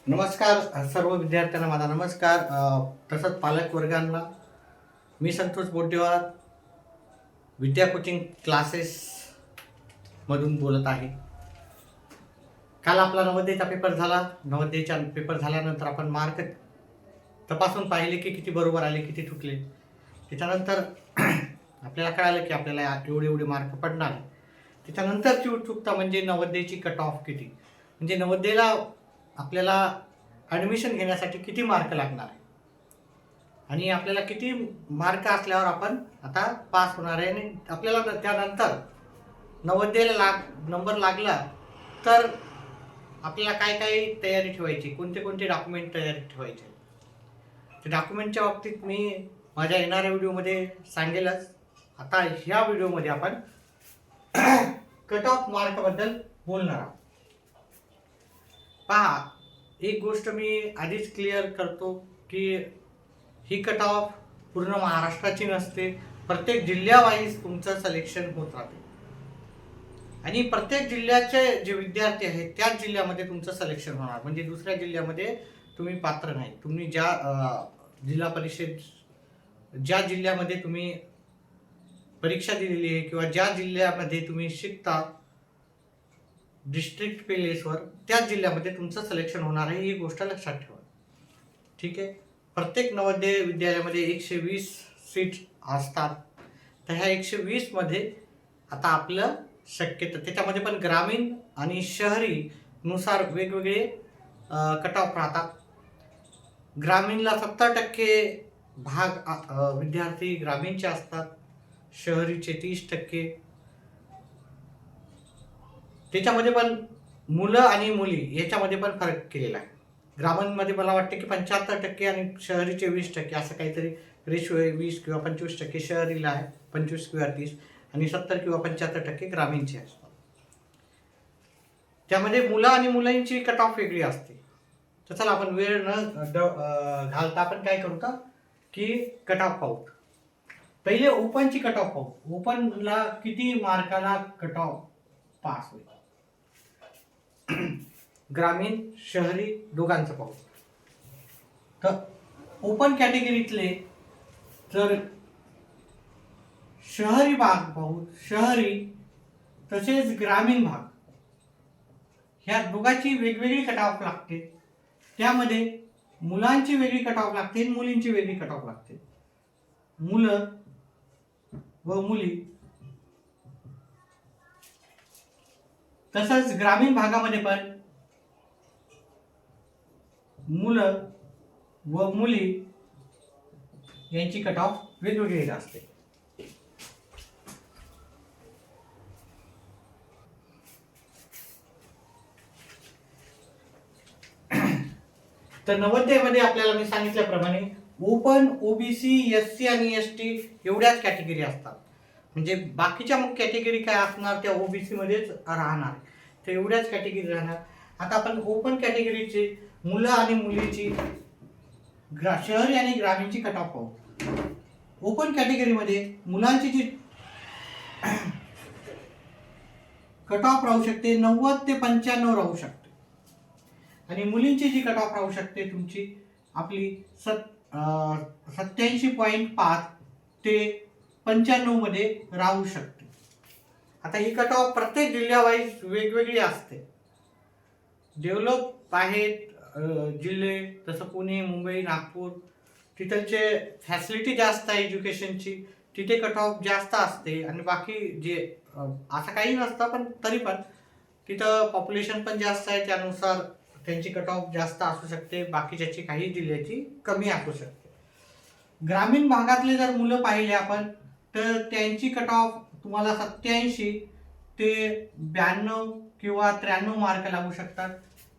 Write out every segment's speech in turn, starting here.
नमस्कार सर्व विद्यार्थ्यांना माझा नमस्कार. तसंच पालक वर्गांना मी संतोष बोटेवार विद्या कोचिंग क्लासेस मधून बोलत आहे. काल आपला नवोदयचा पेपर झाला. नवोदयचा पेपर झाल्यानंतर आपण मार्क तपासून पाहिले की किती बरोबर आले, किती चुकले. त्याच्यानंतर आपल्याला कळालं की आपल्याला एवढे मार्क पडणार आहे. त्याच्यानंतरची उत्सुकता म्हणजे नवोदयची कट ऑफ किती, म्हणजे नवोदयला आपल्याला ॲडमिशन घेण्यासाठी किती मार्क लागणार आहे आणि आपल्याला किती मार्क असल्यावर आपण आता पास होणार आहे. आणि आपल्याला त्यानंतर नवोदयला नंबर लागला तर आपल्याला काय काय तयारी ठेवायची, कोणते कोणते डॉक्युमेंट तयारी ठेवायचे. ते डॉक्युमेंटच्या बाबतीत मी माझ्या येणाऱ्या व्हिडिओमध्ये सांगेलच. आता ह्या व्हिडिओमध्ये आपण कट ऑफ मार्कबद्दल बोलणार आहोत. पहा, एक गोष्ट मी आधीच क्लिअर करतो की ही कट ऑफ पूर्ण महाराष्ट्राची नसते. प्रत्येक जिल्ह्यावाईज तुमचं सिलेक्शन होत राहते आणि प्रत्येक जिल्ह्याचे जे विद्यार्थी आहेत त्याच जिल्ह्यामध्ये तुमचं सिलेक्शन होणार. म्हणजे दुसऱ्या जिल्ह्यामध्ये तुम्ही पात्र नाही. तुम्ही ज्या जिल्हा परिषद ज्या जिल्ह्यामध्ये तुम्ही परीक्षा दिलेली आहे किंवा ज्या जिल्ह्यामध्ये तुम्ही शिकता डिस्ट्रिक्ट प्लेसवर, त्याच जिल्ह्यामध्ये तुमचं सिलेक्शन होणार आहे. ही गोष्ट लक्षात ठेवा. ठीक आहे. प्रत्येक नवोदय विद्यालयामध्ये 120 सीट असतात. तर ह्या 120 मध्ये आता आपलं शक्यता त्याच्यामध्ये पण ग्रामीण आणि शहरी नुसार वेगवेगळे कट ऑफ राहतात. ग्रामीणला 70% भाग विद्यार्थी ग्रामीणचे असतात, शहरीचे 30%. त्याच्यामध्ये पण मुलं आणि मुली याच्यामध्ये पण फरक केलेला आहे. ग्रामीणमध्ये मला वाटतं की 75% आणि शहरीचे 20% असं काहीतरी रेशो आहे. 20 किंवा 25% शहरीला आहे, 25 किंवा 30, आणि 70 किंवा 75% ग्रामीणचे असतात. त्यामध्ये मुलं आणि मुलांची कट ऑफ वेगळी असते. तर चला आपण वेळ न घालता आपण काय करू का की कट ऑफ पाहू. पहिले ओपनची कट ऑफ पाहू. ओपनला किती मार्काला कट ऑफ पास होईल. ग्रामीण शहरी दोघांचं पाहू. तर ओपन कॅटेगरीतले जर शहरी भाग पाहू, शहरी तसेच ग्रामीण भाग ह्या दोघांची वेगवेगळी कट ऑफ लागते. त्यामध्ये मुलांची वेगळी कट ऑफ लागते, मुलींची वेगळी कट ऑफ लागते. मुलं व मुली तसंच ग्रामीण भागामध्ये पण मुलं व मुली यांची कट ऑफ वेगवेगळी असते. तर नवोदयमध्ये आपल्याला मी सांगितल्याप्रमाणे ओपन, ओबीसी, एससी आणि एसटी एवढ्याच कॅटेगरी असतात. म्हणजे बाकीच्या मग कॅटेगरी काय असणार त्या ओबीसी मध्येच राहणार. तर एवढ्याच कॅटेगरी राहणार. आता आपण ओपन कॅटेगरीचे मुलं आणि मुलीची शहरी आणि ग्रामीणची कट ऑफ पाहू. ओपन कॅटेगरीमध्ये मुलांची जी कट ऑफ राहू शकते 90 ते 95 राहू शकते, आणि मुलींची जी कट ऑफ राहू शकते तुमची आपली 87.5 ते 95 मध्ये राहू शकते. आता ही कट ऑफ प्रत्येक जिल्ह्यावाईज वेगवेगळी असते. डेव्हलप आहेत जिल्हे जसं पुणे, मुंबई, नागपूर, तिथलचे फॅसिलिटी जास्त आहे एज्युकेशनची, तिथे कट ऑफ जास्त असते. आणि बाकी जे असं काही नसतं, पण तरी पण तिथं पॉप्युलेशन पण जास्त आहे, त्यानुसार त्यांची कट ऑफ जास्त असू शकते, बाकीच्याची काही जिल्ह्याची कमी असू शकते. ग्रामीण भागातले जर मुलं पाहिले आपण तर त्यांची कट ऑफ तुम्हाला 87 ते 92 किंवा 93 मार्क लागू शकतात.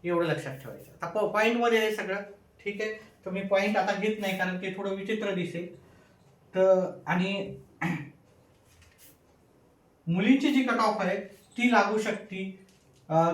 एवढं लक्षात ठेवायचं. आता पॉईंटमध्ये आहे सगळं. ठीक आहे. तर मी पॉईंट आता घेत नाही कारण ते थोडं विचित्र दिसेल. तर आणि मुलींची जी कट ऑफ आहे ती लागू शकते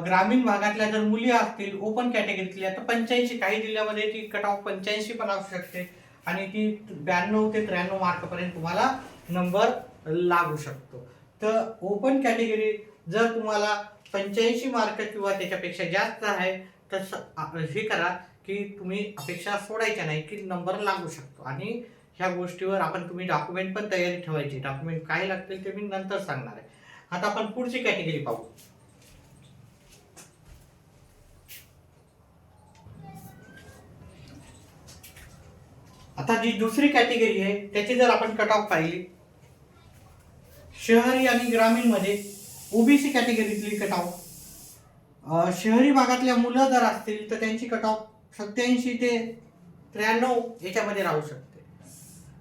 ग्रामीण भागातल्या जर मुली असतील ओपन कॅटेगरीतल्या तर 85, काही जिल्ह्यामध्ये ती कट ऑफ 85 पण असू शकते आणि ती 92 ते 93 मार्कपर्यंत तुम्हाला नंबर लागू शकतो. तर ओपन कॅटेगरी जर तुम्हाला 85 मार्क किंवा त्याच्यापेक्षा जास्त आहे तसं हे करा की तुम्ही अपेक्षा सोडायच्या नाही की नंबर लागू शकतो. आणि ह्या गोष्टीवर तुम्ही डॉक्युमेंट पण तयारी ठेवायची. डॉक्युमेंट काय लागतील ते मी नंतर सांगणार आहे. आता आपण पुढची कॅटेगरी पाहू. आता जी दुसरी कॅटेगरी आहे त्याची जर आपण कट ऑफ पाहिली, शहरी आणि ग्रामीण मध्ये ओबीसी कॅटेगरीतली कट ऑफ, शहरी भागातल्या मुलं जर असतील तर त्यांची कट ऑफ 87 ते 93 याच्यामध्ये राहू शकते.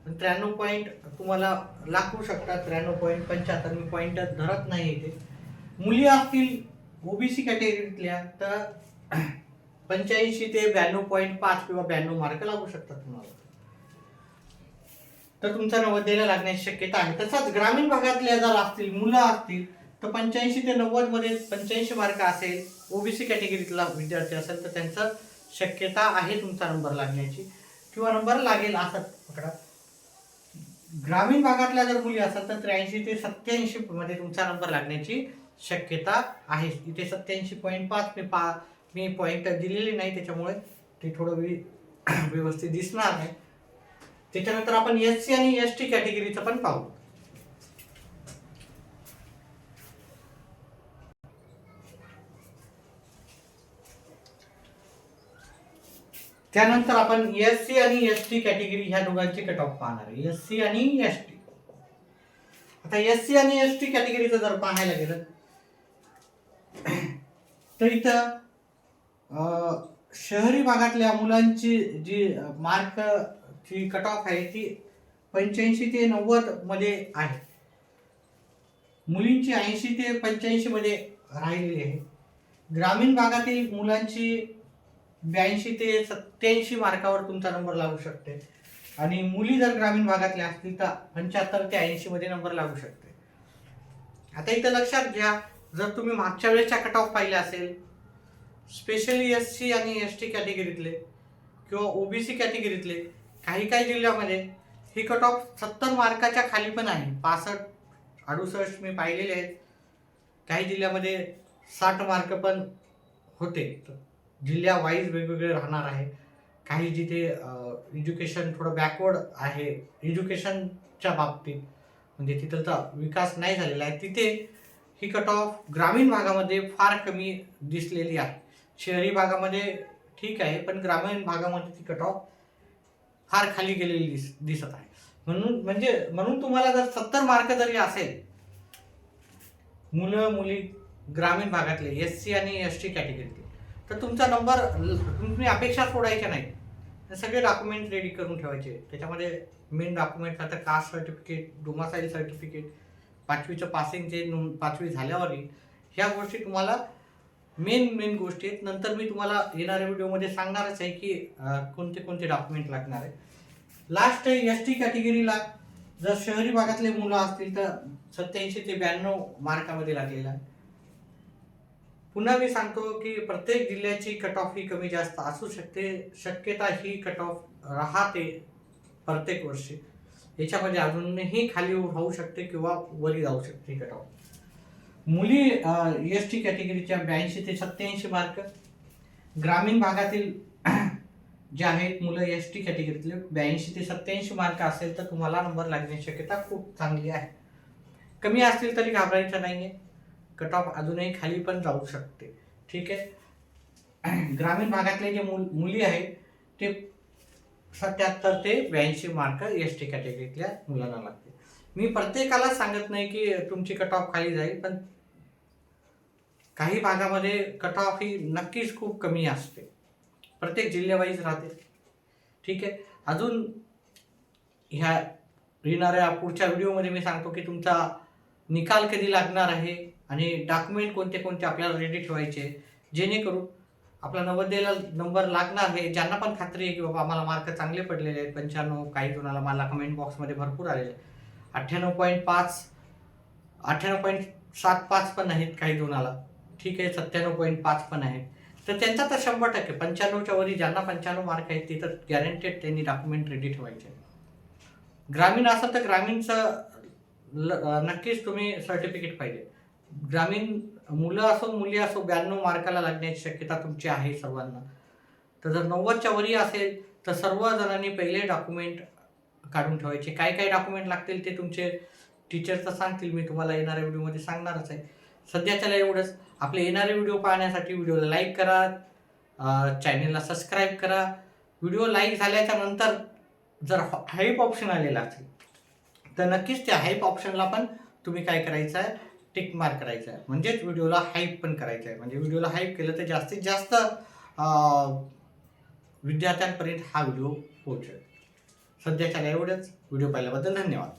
93 पॉईंट तुम्हाला लागू शकतात. 93.75 मी पॉईंट धरत नाही इथे. मुली असतील ओबीसी कॅटेगरीतल्या तर 85 ते 92.5 किंवा 92 मार्क लागू शकतात तुम्हाला. तर तुमचा 90ला लागण्याची शक्यता आहे. तसंच ग्रामीण भागातल्या जर असतील मुलं असतील तर 85 ते 90 मध्ये 85 मार्क असेल, ओबीसी कॅटेगरीतला विद्यार्थी असेल तर त्यांचं शक्यता आहे तुमचा नंबर लागण्याची किंवा नंबर लागेल असं पकडा. ग्रामीण भागातल्या जर मुली असेल तर 83 ते 87 मध्ये तुमचा नंबर लागण्याची शक्यता आहे. इथे 87.5 मी पॉईंट दिलेले नाही त्याच्यामुळे ते थोडं व्यवस्थित दिसणार नाही. त्याच्यानंतर आपण एससी आणि एसटी कॅटेगरीचं पण पाहू. त्यानंतर आपण एससी आणि एसटी कॅटेगरी ह्या दोघांची कट ऑफ पाहणार आहे. एससी आणि एसटी. आता एससी आणि एसटी कॅटेगरीचं जर पाहायला गेलं तर इथं शहरी भागातल्या मुलांची जी मार्कची कट ऑफ आहे ती 85 ते 90 मध्ये आहे. मुलींची 80 ते 85 मध्ये राहिलेली आहे. ग्रामीण भागातील मुलांची 82 ते 87 मार्कावर तुमचा नंबर लागू शकते आणि मुली जर ग्रामीण भागातल्या असतील तर 75 ते 80 मध्ये नंबर लागू शकते. आता इथं लक्षात घ्या, जर तुम्ही मागच्या वेळेसच्या कट ऑफ पाहिले असेल, स्पेशली एससी आणि एसटी कॅटेगरीतले किंवा ओबीसी कॅटेगरीतले काही जिल्ह्यामध्ये ही कट ऑफ 70 मार्काच्या खाली पण आहे. 65, 68 मी पाहिलेले आहेत. काही जिल्ह्यामध्ये 60 मार्क पण होते. जिल्ह्या वाईज वेगवेगळे राहणार आहे. काही जिथे एज्युकेशन थोडं बॅकवर्ड आहे, एज्युकेशनच्या बाबतीत म्हणजे तिथलचा विकास नाही झालेला आहे, तिथे ही कट ऑफ ग्रामीण भागामध्ये फार कमी दिसलेली आहे. शहरी भागामध्ये ठीक आहे, पण ग्रामीण भागामध्ये ती कट ऑफ फार खाली गेलेली दिसत आहे. म्हणून तुम्हाला जर 70 मार्क जरी असेल, मुलं मुली ग्रामीण भागातले एससी आणि एसटी कॅटेगरीतले, तर तुमचा नंबर तुम्ही अपेक्षा सोडायच्या नाही. सगळे डॉक्युमेंट रेडी करून ठेवायचे. त्याच्यामध्ये मेन डॉक्युमेंट आता कास्ट सर्टिफिकेट, डोमासाईल सर्टिफिकेट, 5वीचं पासिंगचे 5वी झाल्यावरही ह्या गोष्टी तुम्हाला मेन गोष्टी आहेत. नंतर मी तुम्हाला येणाऱ्या व्हिडिओमध्ये सांगणारच आहे की कोणते डॉक्युमेंट लागणार आहे. लास्ट एसटी कॅटेगरीला जर शहरी भागातले मुलं असतील तर 87 ते 92 मार्कामध्ये लागलेला आहे. पुन्हा मी सांगतो की प्रत्येक जिल्ह्याची कट ऑफ ही कमी जास्त असू शकते. शक्यता ही कट ऑफ राहते प्रत्येक वर्षी. याच्यामध्ये अजूनही खाली राहू शकते किंवा वरी जाऊ शकते कट ऑफ. मुली एसटी कॅटेगरीच्या 82 ते 87 मार्क, ग्रामीण भागातील जे आहेत मुलं एसटी कॅटेगरीतले 82 ते 87 मार्क असेल तर तुम्हाला नंबर लागण्याची शक्यता खूप चांगली आहे. कमी असतील तरी घाबरायचं नाहीये. कट ऑफ अजूनही खाली पण जाऊ शकते. ठीक आहे. ग्रामीण भागातले जे मुली आहेत ते 77 ते 82 मार्क एसटी कॅटेगरीतल्या मुलांना लागते. मी प्रत्येकाला सांगत नाही की तुमची कट ऑफ खाली जाईल, पण काही भागामध्ये कट ऑफ ही नक्कीच खूप कमी असते. प्रत्येक जिल्ह्यावाईज राहते. ठीक आहे. अजून ह्या येणाऱ्या पुढच्या व्हिडिओमध्ये मी सांगतो की तुमचा निकाल कधी लागणार आहे आणि डॉक्युमेंट कोणते आपल्याला रेडी ठेवायचे, जेणेकरून आपला 90ला नंबर लागणार आहे. ज्यांना पण खात्री आहे की बाबा आम्हाला मार्क चांगले पडलेले आहेत, 95, काही जणाला मला कमेंट बॉक्समध्ये भरपूर आलेले 98.5, 98.75 पण आहेत काही जणाला. ठीक आहे, 97.5 पण आहेत. तर त्यांचा तर 100% 95च्या वरी ज्यांना 95 मार्क आहेत ते तर गॅरंटेड त्यांनी डॉक्युमेंट रेडी ठेवायचे. ग्रामीण असेल तर ग्रामीणचं नक्कीच तुम्ही सर्टिफिकेट पाहिजे. ग्रामीण मुलं असो मुली असो 92 मार्काला लागण्याची शक्यता तुमची आहे सर्वांना. तर जर 90च्या वरी असेल तर सर्व जणांनी पहिले डॉक्युमेंट काढून ठेवायचे. काय काय डॉक्युमेंट लागतील ते तुमचे टीचर तर सांगतील, मी तुम्हाला येणाऱ्या व्हिडिओमध्ये सांगणारच आहे. सध्याच्याला एवढंच. आपले येणारे व्हिडिओ पाहण्यासाठी व्हिडिओला लाईक करा, चॅनलला सबस्क्राईब करा. व्हिडिओ लाईक झाल्याच्या नंतर जर हाईप ऑप्शन आलेला असेल तर नक्कीच त्या हाईप ऑप्शनला पण तुम्ही काय करायचं आहे, टिक मार्क करायचं आहे. म्हणजेच व्हिडिओला हाईप पण करायचं आहे. म्हणजे व्हिडिओला हाईप केलं तर जास्तीत जास्त विद्यार्थ्यांपर्यंत हा व्हिडिओ पोहोचेल. सध्याच्याला एवढंच. व्हिडिओ पाहिल्याबद्दल धन्यवाद.